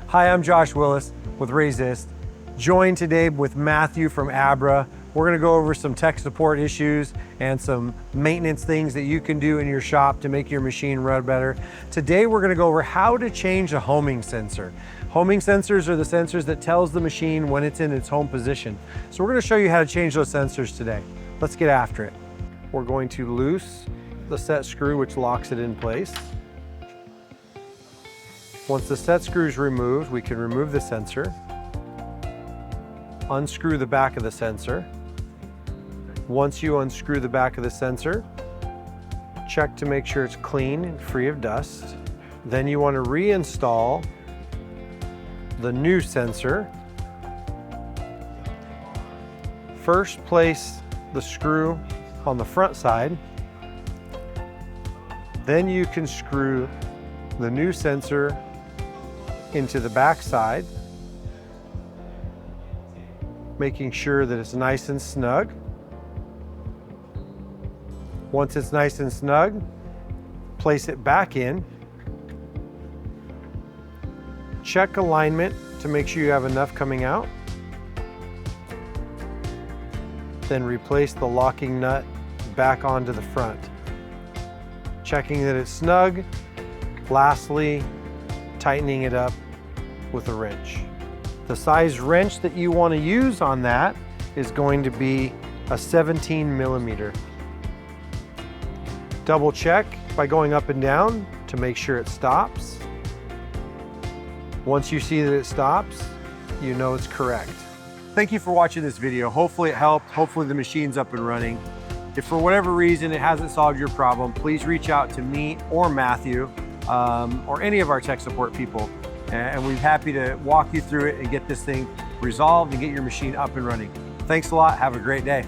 Hi, I'm Josh Willis with Reinsert, joined today with Matthew from ABRA. We're gonna go over some tech support issues and some maintenance things that you can do in your shop to make your machine run better. Today, we're gonna go over how to change a homing sensor. Homing sensors are the sensors that tells the machine when it's in its home position. So we're gonna show you how to change those sensors today. Let's get after it. We're going to loose the set screw, which locks it in place. Once the set screw is removed, we can remove the sensor, unscrew the back of the sensor. Once you unscrew the back of the sensor, check to make sure it's clean and free of dust. Then you want to reinstall the new sensor. First, place the screw on the front side. Then you can screw the new sensor into the back side, making sure that it's nice and snug. Once it's nice and snug, place it back in. Check alignment to make sure you have enough coming out. Then replace the locking nut back onto the front. Checking that it's snug. Lastly, tightening it up with a wrench. The size wrench that you want to use on that is going to be a 17 millimeter. Double check by going up and down to make sure it stops. Once you see that it stops, you know it's correct. Thank you for watching this video. Hopefully it helped. Hopefully the machine's up and running. If for whatever reason it hasn't solved your problem, please reach out to me or Matthew or any of our tech support people. And we're happy to walk you through it and get this thing resolved and get your machine up and running. Thanks a lot. Have a great day.